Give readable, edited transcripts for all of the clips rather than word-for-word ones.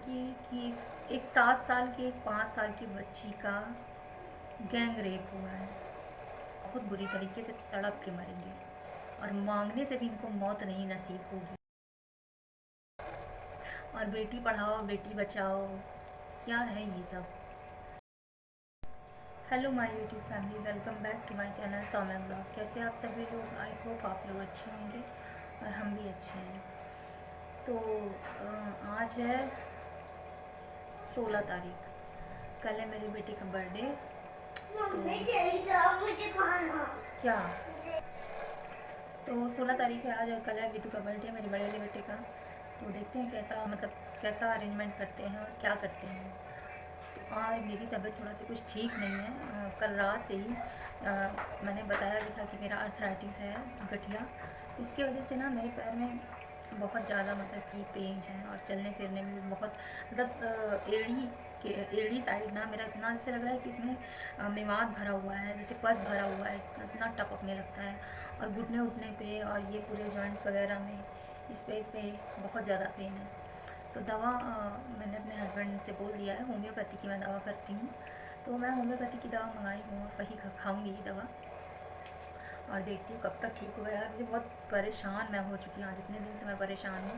कि एक 7 साल की एक 5 साल की बच्ची का गैंग रेप हुआ है। बहुत बुरी तरीके से तड़प के मरेंगे और मांगने से भी इनको मौत नहीं नसीब होगी। और बेटी पढ़ाओ बेटी बचाओ, क्या है ये सब। Hello my YouTube family, welcome back to my channel Saumya blog. कैसे आप सभी लोग? आई होप आप लोग अच्छे होंगे और हम भी अच्छे हैं। तो आज है 16 तारीख। कल है मेरी बेटी का बर्थडे। तो मुझे खाना क्या तो 16 तारीख है आज और कल है विदु का बर्थडे, मेरे बड़े वाले बेटे का। तो देखते हैं कैसा अरेंजमेंट करते हैं और क्या करते हैं। और मेरी तबीयत थोड़ा सा कुछ ठीक नहीं है। कल रात से ही मैंने बताया भी था कि मेरा अर्थराइटिस है, गठिया। इसकी वजह से ना मेरे पैर में बहुत ज़्यादा मतलब कि पेन है और चलने फिरने में भी बहुत मतलब एड़ी साइड ना मेरा इतना जैसे लग रहा है कि इसमें मेवात भरा हुआ है, जैसे पस भरा हुआ है, इतना टपकने लगता है। और घुटने उठने पे और ये पूरे जॉइंट्स वगैरह में इस पे बहुत ज़्यादा पेन है। तो दवा मैंने अपने हस्बैंड से बोल दिया है, होम्योपैथी की मैं दवा करती हूँ। तो मैं होम्योपैथी की दवा मंगाई हूँ और वही खाऊँगी ये दवा और देखती हूँ कब तक ठीक होगा। यार मुझे बहुत परेशान मैं हो चुकी हूँ, आज इतने दिन से मैं परेशान हूँ।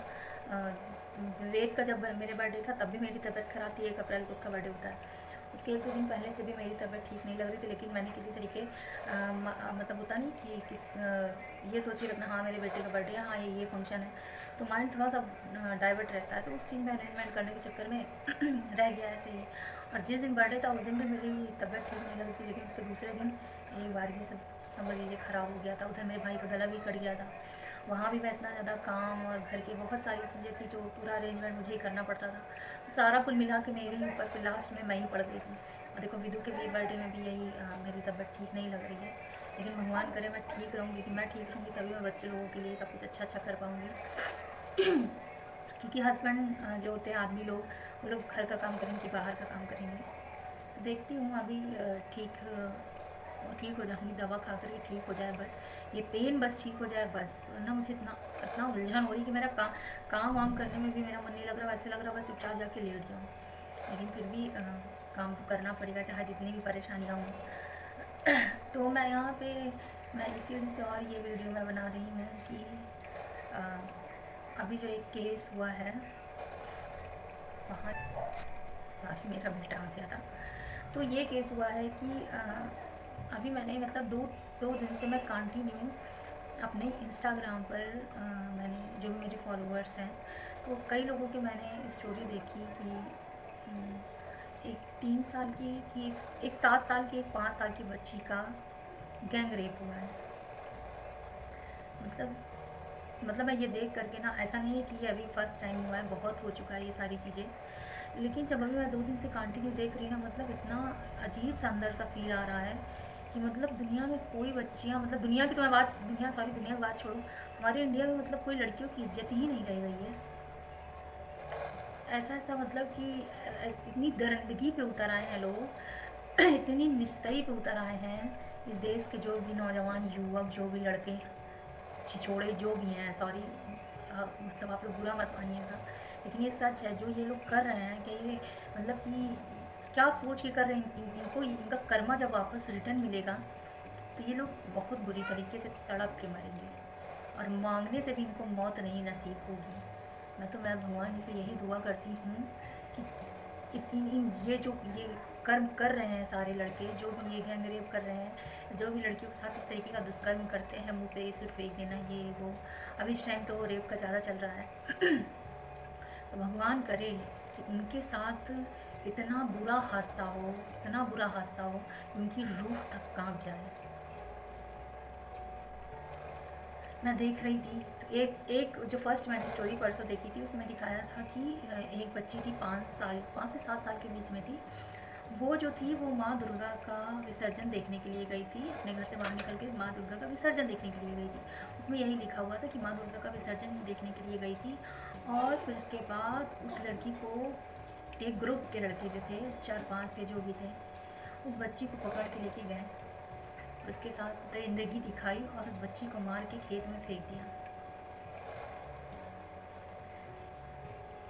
विवेक का जब मेरे बर्थडे था तब भी मेरी तबीयत ख़राब थी। 1 अप्रैल को उसका बर्थडे होता है। उसके 1-2 दिन पहले से भी मेरी तबीयत ठीक नहीं लग रही थी, लेकिन मैंने किसी तरीके मतलब होता नहीं कि ये सोच के रखना, हाँ मेरे बेटे का बर्थडे है, हाँ ये फंक्शन है, तो माइंड थोड़ा सा डाइवर्ट रहता है। तो उस चीज़ में अरेंजमेंट करने के चक्कर में रह गया ऐसे ही। और जिस दिन बर्थडे था उस दिन भी मेरी तबीयत ठीक नहीं लग रही थी, लेकिन उसके दूसरे दिन एक बार भी सब समझ लीजिए ख़राब हो गया था। उधर मेरे भाई का गला भी कट गया था, वहाँ भी मैं इतना ज़्यादा काम और घर के बहुत सारी चीज़ें थी जो पूरा अरेंजमेंट मुझे ही करना पड़ता था। तो सारा कुल मिला के मेरे ही ऊपर फिर लास्ट में मैं ही पड़ गई थी। और देखो विदु के भी बर्थडे में भी यही मेरी तबीयत ठीक नहीं लग रही है, लेकिन भगवान करे मैं ठीक रहूँगी। कि मैं ठीक रहूँगी तभी मैं बच्चे लोगों के लिए सब कुछ अच्छा अच्छा कर पाऊँगी। क्योंकि हस्बैंड जो होते हैं आदमी लोग, वो लोग घर का काम करेंगे कि बाहर का काम करेंगे। तो देखती हूँ अभी ठीक हो जाऊँगी, दवा खा कर ही ठीक हो जाए बस। ये पेन बस ठीक हो जाए बस, वरना मुझे इतना इतना उलझन हो रही कि मेरा काम वाम करने में भी मेरा मन नहीं लग रहा। वैसे लग रहा बस चुपचाप जाके लेट जाऊँ, लेकिन फिर भी काम तो करना पड़ेगा चाहे जितनी भी परेशानियाँ हों। तो मैं यहाँ पे मैं इसी वजह से और ये वीडियो मैं बना रही हूँ कि अभी जो एक केस हुआ है वहाँ साथ मेरा बेटा आ गया था। तो ये केस हुआ है कि अभी मैंने मतलब दो दो दिन से मैं कंटिन्यू अपने इंस्टाग्राम पर मैंने जो मेरे फॉलोअर्स हैं तो कई लोगों के मैंने स्टोरी देखी कि एक 3 साल की कि एक 7 साल की एक 5 साल की बच्ची का गैंग रेप हुआ है। मतलब मैं ये देख करके ना, ऐसा नहीं है कि ये अभी फर्स्ट टाइम हुआ है, बहुत हो चुका है ये सारी चीज़ें। लेकिन जब अभी मैं 2 दिन से कंटिन्यू देख रही ना, मतलब इतना अजीब सा अंदर सा फील आ रहा है कि मतलब दुनिया में कोई बच्चियाँ, मतलब दुनिया की तो मैं बात दुनिया की बात छोड़ो, हमारे इंडिया में मतलब कोई लड़कियों की इज्जत ही नहीं रह गई है। ऐसा मतलब कि इतनी दरिंदगी पे उतर आए हैं लोग। इतनी निस्तई पे उतर आए हैं इस देश के जो भी नौजवान युवक, जो भी लड़के छिछोड़े जो भी हैं, सॉरी मतलब आप लोग बुरा मत मानिएगा, लेकिन ये सच है। जो ये लोग कर रहे हैं कि ये मतलब कि क्या सोच के कर रहे हैं, इनको इनका कर्मा जब वापस रिटर्न मिलेगा तो ये लोग बहुत बुरी तरीके से तड़प के मरेंगे और मांगने से भी इनको मौत नहीं नसीब होगी। मैं भगवान जी से यही दुआ करती हूँ कि ये कर्म कर रहे हैं सारे लड़के, जो भी ये गैंग रेप कर रहे हैं, जो भी लड़कियों के साथ इस तरीके का दुष्कर्म करते हैं, मुंह पे एसिड फेंक देना, ये वो, अब इस टाइम तो रेप का ज़्यादा चल रहा है। तो भगवान करे कि उनके साथ इतना बुरा हादसा हो, इतना बुरा हादसा हो, उनकी रूह तक कांप जाए। मैं देख रही थी तो एक एक जो फर्स्ट मैंने स्टोरी परसों देखी थी उसमें दिखाया था कि एक बच्ची थी, 5 से 7 साल के बीच में थी। वो जो थी वो माँ दुर्गा का विसर्जन देखने के लिए गई थी, अपने घर से बाहर निकल के माँ दुर्गा का विसर्जन देखने के लिए गई थी। उसमें यही लिखा हुआ था कि माँ दुर्गा का विसर्जन देखने के लिए गई थी। और फिर उसके बाद उस लड़की को एक ग्रुप के लड़के जो थे, 4-5 थे जो भी थे, उस बच्ची को पकड़ के लेके गए, उसके साथ दरिंदगी दिखाई और उस बच्ची को मार के खेत में फेंक दिया।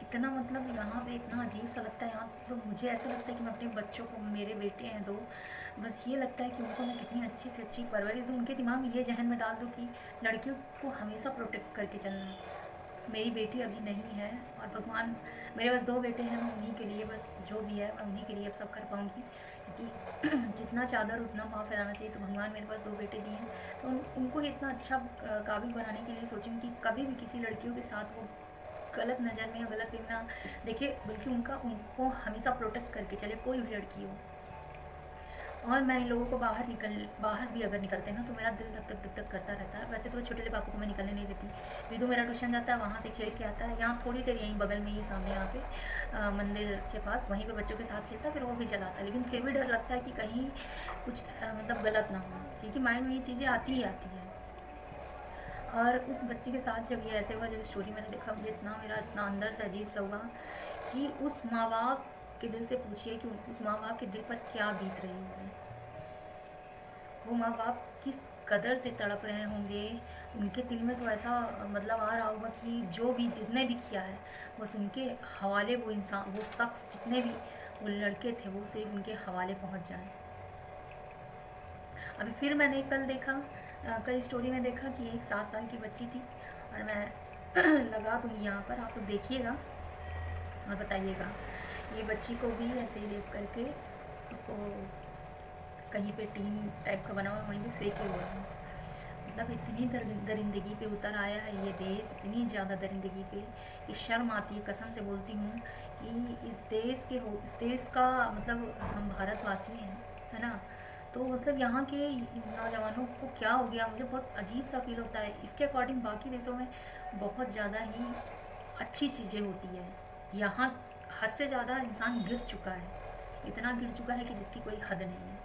इतना मतलब यहाँ पे इतना अजीब सा लगता है। यहाँ तो मुझे ऐसा लगता है कि मैं अपने बच्चों को, मेरे बेटे हैं 2, बस ये लगता है कि उनको मैं कितनी अच्छी से अच्छी परवरिश दूँ, उनके दिमाग में ये जहन में डाल दूँ कि लड़कियों को हमेशा प्रोटेक्ट करके चलना है। मेरी बेटी अभी नहीं है और भगवान, मेरे पास 2 बेटे हैं, मैं उन्हीं के लिए बस जो भी है मैं उन्हीं के लिए अब सब कर पाऊँगी, क्योंकि जितना चादर उतना पाँव फैलाना चाहिए। तो भगवान मेरे पास 2 बेटे दिए हैं, तो उनको ही इतना अच्छा काबिल बनाने के लिए सोचूँ कि कभी भी किसी लड़कियों के साथ वो गलत नज़र में या गलत वे में ना देखे, बल्कि उनको हमेशा प्रोटेक्ट करके चले, कोई भी लड़की हो। और मैं इन लोगों को बाहर भी अगर निकलते हैं ना तो मेरा दिल धक धक करता रहता है। वैसे तो छोटे पापा को मैं निकलने नहीं देती। विदु मेरा ट्यूशन जाता है, वहाँ से खेल के आता है, यहाँ थोड़ी देर यहीं बगल में ही सामने यहाँ पे मंदिर के पास, वहीं पे बच्चों के साथ खेलता है, फिर वो भी चलाता है। लेकिन फिर भी डर लगता है कि कहीं कुछ मतलब गलत ना हो, क्योंकि माइंड में ये चीज़ें आती ही आती है। और उस बच्ची के साथ जब ये ऐसे हुआ, जब स्टोरी मैंने देखा, मुझे मेरा इतना अंदर से अजीब सा हुआ कि उस माँ बाप के दिल से पूछिए कि उस माँ बाप के दिल पर क्या बीत रही होगी। वो माँ बाप किस कदर से तड़प रहे होंगे। उनके दिल में तो ऐसा मतलब आ रहा होगा कि जो भी जिसने भी किया है बस उनके हवाले, वो इंसान, वो शख्स, जितने भी वो लड़के थे, वो सिर्फ उनके हवाले पहुंच जाए। अभी फिर मैंने कल देखा, कल स्टोरी में देखा कि एक 7 साल की बच्ची थी, और मैं लगा दूँगी यहाँ पर, आप लोग देखिएगा और बताइएगा। ये बच्ची को भी ऐसे ही रेप करके उसको कहीं पे टीन टाइप का बना हुआ वहीं पे फेंके हुआ है। मतलब इतनी दरिंदगी पे उतर आया है ये देश, इतनी ज़्यादा दरिंदगी पे कि शर्म आती है। कसम से बोलती हूँ कि इस देश का मतलब हम भारतवासी हैं, है ना। तो मतलब यहाँ के नौजवानों को क्या हो गया, मुझे बहुत अजीब सा फील होता है। इसके अकॉर्डिंग बाकी देशों में बहुत ज़्यादा ही अच्छी चीज़ें होती है। यहाँ हद से ज़्यादा इंसान गिर चुका है, इतना गिर चुका है कि जिसकी कोई हद नहीं है।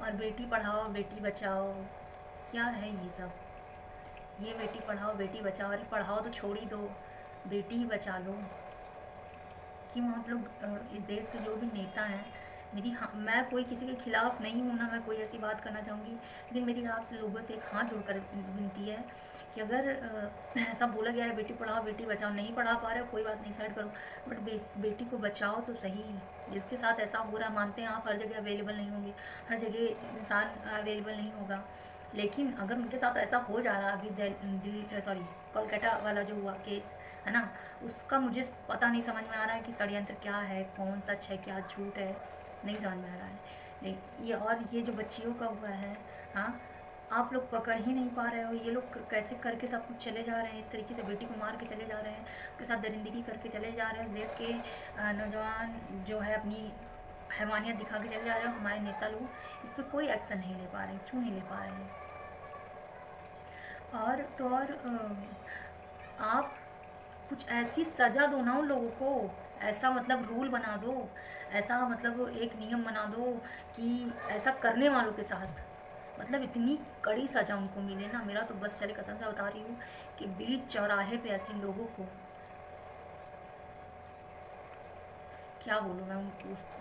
और बेटी पढ़ाओ बेटी बचाओ, क्या है ये सब। ये बेटी पढ़ाओ बेटी बचाओ, अरे पढ़ाओ तो छोड़ ही दो, बेटी ही बचा लो। क्यों आप लोग इस देश के जो भी नेता हैं, मैं कोई किसी के खिलाफ नहीं हूँ ना, मैं कोई ऐसी बात करना चाहूँगी, लेकिन मेरी आप लोगों से एक हाथ जोड़कर विनती है कि अगर ऐसा बोला गया है बेटी पढ़ाओ बेटी बचाओ, नहीं पढ़ा पा रहे हो कोई बात नहीं, साइड करो, बट बेटी को बचाओ तो सही। जिसके साथ ऐसा हो रहा, मानते हैं आप हर जगह अवेलेबल नहीं होंगे, हर जगह इंसान अवेलेबल नहीं होगा, लेकिन अगर उनके साथ ऐसा हो जा रहा, अभी दिल्ली सॉरी कोलकाता वाला जो हुआ केस है ना, उसका मुझे पता नहीं समझ में आ रहा है कि षड्यंत्र क्या है, कौन सच है क्या झूठ है, नहीं समझ में आ रहा है। ये जो बच्चियों का हुआ है, हाँ, आप लोग पकड़ ही नहीं पा रहे हो। ये लोग कैसे करके सब कुछ चले जा रहे हैं, इस तरीके से बेटी को मार के चले जा रहे हैं, उसके साथ दरिंदगी करके चले जा रहे हैं। इस देश के नौजवान जो है अपनी हैवानियत दिखा के चले जा रहे हो। हमारे नेता लोग इस पर कोई एक्शन नहीं ले पा रहे, क्यों नहीं ले पा रहे हैं। और तो और आप कुछ ऐसी सज़ा दो ना उन लोगों को, ऐसा मतलब रूल बना दो, ऐसा मतलब एक नियम बना दो कि ऐसा करने वालों के साथ मतलब इतनी कड़ी सज़ा उनको मिले ना। मेरा तो बस चले, कसम से बता रही हूँ कि बीच चौराहे पे ऐसे लोगों को क्या बोलूँ मैं,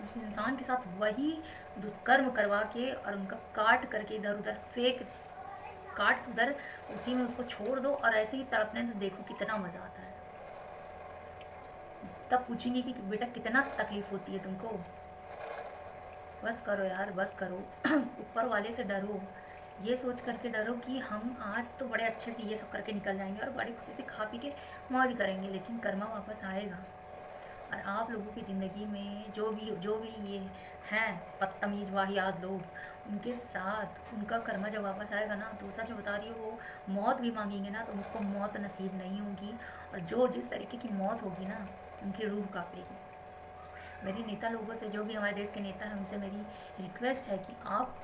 उस इंसान के साथ वही दुष्कर्म करवा के और उनका काट करके इधर उधर काट उधर उसी में उसको छोड़ दो, और ऐसे ही तड़पने तो देखो कितना मज़ा आता है। तब पूछेंगे कि बेटा कितना तकलीफ़ होती है तुमको। बस करो यार, बस करो। ऊपर वाले से डरो, ये सोच करके डरो कि हम आज तो बड़े अच्छे से ये सब करके निकल जाएंगे और बड़ी खुशी से खा पी के मौज करेंगे, लेकिन कर्मा वापस आएगा। और आप लोगों की ज़िंदगी में जो भी ये हैं बदतमीज़ वाहियात लोग, उनके साथ उनका कर्मा जब वापस आएगा ना, तो सच बता रही हूँ वो मौत भी मांगेंगे ना तो उनको मौत नसीब नहीं होगी। और जिस तरीके की मौत होगी ना, उनकी रूह कांपेगी। मेरी नेता लोगों से, जो भी हमारे देश के नेता हैं, उनसे मेरी रिक्वेस्ट है कि आप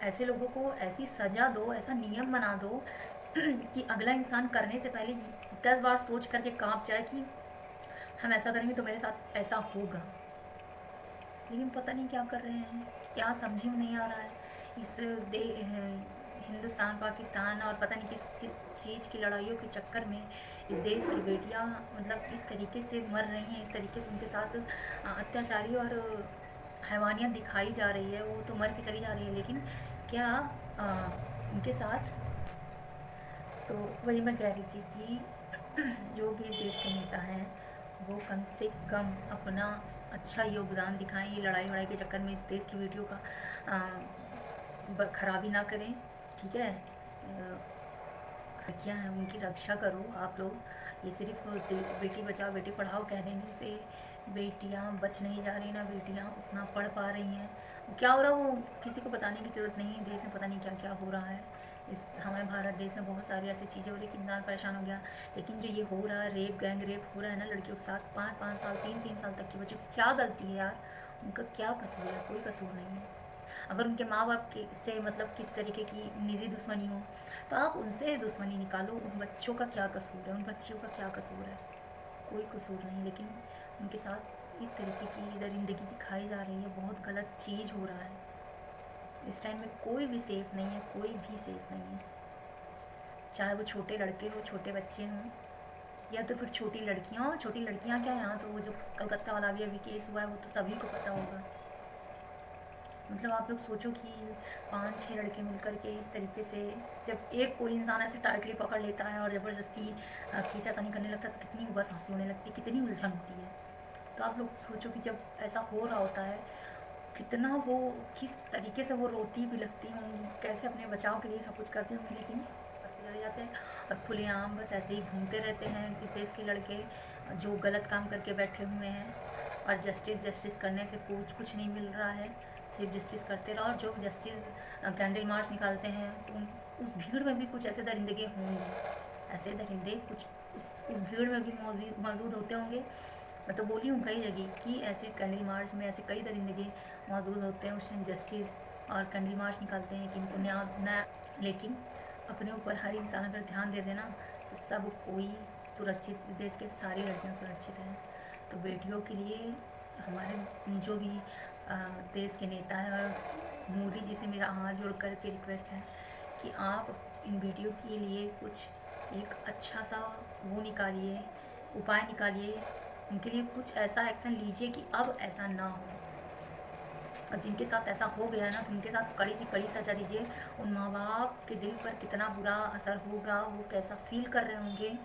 ऐसे लोगों को ऐसी सज़ा दो, ऐसा नियम बना दो कि अगला इंसान करने से पहले 10 बार सोच करके कांप जाए कि हम ऐसा करेंगे तो मेरे साथ ऐसा होगा। लेकिन पता नहीं क्या कर रहे हैं, क्या समझ में नहीं आ रहा है। इस हिंदुस्तान पाकिस्तान और पता नहीं किस किस चीज़ की लड़ाइयों के चक्कर में इस देश की बेटियां मतलब इस तरीके से मर रही हैं, इस तरीके से उनके साथ अत्याचारी और हैवानियत दिखाई जा रही है। वो तो मर के चली जा रही है, लेकिन क्या उनके साथ, तो वही मैं कह रही थी कि जो भी इस देश के नेता हैं वो कम से कम अपना अच्छा योगदान दिखाएं। ये लड़ाई वड़ाई के चक्कर में इस देश की वीडियो का खराबी ना करें, ठीक है। लड़कियाँ हैं उनकी रक्षा करो आप लोग। ये सिर्फ बेटी बचाओ बेटी पढ़ाओ कह देने से बेटियाँ बच नहीं जा रही ना, बेटियाँ उतना पढ़ पा रही हैं। क्या हो रहा है वो किसी को बताने की ज़रूरत नहीं है। देश में पता नहीं क्या क्या हो रहा है। इस हमारे भारत देश में बहुत सारी ऐसी चीज़ें हो रही कि इंसान परेशान हो गया। लेकिन जो ये हो रहा है रेप, गैंग रेप हो रहा है ना लड़कियों के साथ, 5-5 साल 3-3 साल तक के बच्चों की क्या गलती है यार? उनका क्या कसूर है? कोई कसूर नहीं है। अगर उनके माँ बाप के से मतलब किस तरीके की निजी दुश्मनी हो तो आप उनसे दुश्मनी निकालो। उन बच्चों का क्या कसूर है? उन बच्चियों का क्या कसूर है? कोई कसूर नहीं। लेकिन उनके साथ इस तरीके की दरिंदगी दिखाई जा रही है। बहुत गलत चीज़ हो रहा है। इस टाइम में कोई भी सेफ़ नहीं है, कोई भी सेफ़ नहीं है। चाहे वो छोटे लड़के हो, छोटे बच्चे हों, या तो फिर छोटी लड़कियाँ हो। छोटी लड़कियाँ क्या, यहाँ तो वो जो कलकत्ता वाला भी अभी केस हुआ है वो तो सभी को पता होगा। मतलब आप लोग सोचो कि 5-6 लड़के मिलकर के इस तरीके से जब एक कोई इंसान ऐसे टाइटली पकड़ लेता है और ज़बरदस्ती खींचातानी करने लगता है तो कितनी बस हंसी होने लगती है, कितनी उलझन होती है। तो आप लोग सोचो कि जब ऐसा हो रहा होता है कितना वो किस तरीके से वो रोती बिलखती होंगी, कैसे अपने बचाव के लिए सब कुछ करती होंगी। लेकिन चले जाते हैं और खुलेआम बस ऐसे ही घूमते रहते हैं इस देश के लड़के जो गलत काम करके बैठे हुए हैं। और जस्टिस जस्टिस करने से कुछ नहीं मिल रहा है। सिर्फ जस्टिस करते रहो। और जो जस्टिस कैंडल मार्च निकालते हैं तो उस भीड़ में भी कुछ ऐसे दरिंदे होंगे, ऐसे दरिंदे कुछ उस भीड़ में भी मौजूद होते होंगे। मैं तो बोली हूँ कई जगह कि ऐसे कैंडल मार्च में ऐसे कई दरिंदे मौजूद होते हैं। उस टाइम जस्टिस और कैंडल मार्च निकालते हैं कि इनको न्याय। लेकिन अपने ऊपर हर इंसान अगर ध्यान दे देना तो सब कोई सुरक्षित, देश के सारी लड़कियाँ सुरक्षित हैं। तो बेटियों के लिए हमारे जो भी देश के नेता हैं और मोदी जी से मेरा हाथ जोड़ कर के रिक्वेस्ट है कि आप इन बेटियों के लिए कुछ एक अच्छा सा वो निकालिए, उपाय निकालिए। उनके लिए कुछ ऐसा एक्शन लीजिए कि अब ऐसा ना हो। और जिनके साथ ऐसा हो गया ना तो उनके साथ कड़ी से कड़ी सज़ा दीजिए। उन माँ बाप के दिल पर कितना बुरा असर होगा, वो कैसा फील कर रहे होंगे।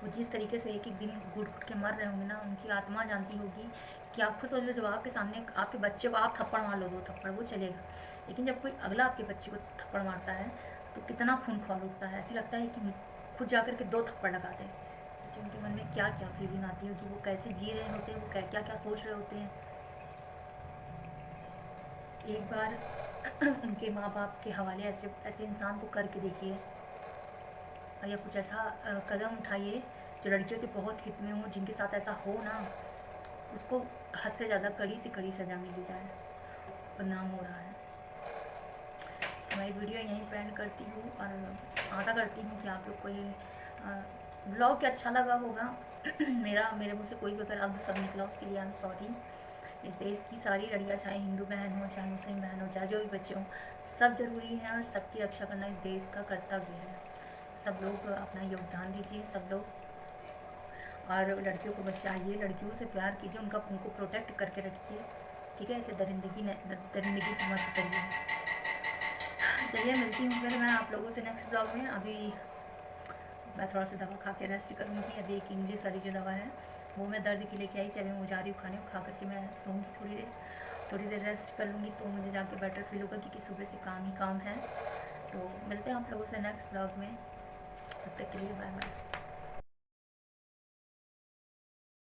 वो जिस तरीके से एक एक दिन घुट घुट के मर रहे होंगे ना, उनकी आत्मा जानती होगी कि आप खुद सोच लो जब आपके सामने आपके बच्चे को आप थप्पड़ मार लो 2 थप्पड़ वो चलेगा, लेकिन जब कोई अगला आपके बच्चे को थप्पड़ मारता है तो कितना खून खौल उठता है। ऐसे लगता है कि खुद जा कर के 2 थप्पड़ लगा दें। बच्चे उनके मन में क्या क्या फीलिंग आती होगी, वो कैसे जी रहे होते हैं, वो क्या क्या सोच रहे होते हैं। एक बार उनके माँ बाप के हवाले ऐसे ऐसे इंसान को करके देखिए, या कुछ ऐसा कदम उठाइए जो लड़कियों के बहुत हित में हो। जिनके साथ ऐसा हो ना उसको हद से ज़्यादा कड़ी से कड़ी सज़ा मिली जाए। बदनाम हो रहा है। तो मैं वीडियो यहीं पे एंड करती हूँ और आशा करती हूँ कि आप लोग को ये ब्लॉग अच्छा लगा होगा। मेरे मुँह से कोई भी अगर अब सब निकला उसके लिए आई एम सॉरी। इस देश की सारी लड़कियाँ चाहे हिंदू बहन हो, चाहे मुस्लिम बहन हो, चाहे जो भी बच्चे हों, सब ज़रूरी है और सबकी रक्षा करना इस देश का कर्तव्य है। सब लोग अपना योगदान दीजिए, सब लोग। और लड़कियों को बचाइए, लड़कियों से प्यार कीजिए, उनको प्रोटेक्ट करके रखिए, ठीक है। ऐसे दरिंदगी मत करिए। चलिए मिलती हूँ फिर मैं आप लोगों से नेक्स्ट ब्लॉग में। अभी मैं थोड़ा सा दवा खा के रेस्ट करूँगी। अभी एक इंग्लिश वाली जो दवा है वो मैं दर्द की लेके आई थी, अभी मैं जा रही हूँ खाने को। खा करके मैं सोऊंगी थोड़ी देर रेस्ट कर लूँगी तो मुझे जाके बेटर फील होगा क्योंकि सुबह से काम ही काम है। तो मिलते हैं आप लोगों से नेक्स्ट ब्लॉग में। तब तक के लिए बाय बाय।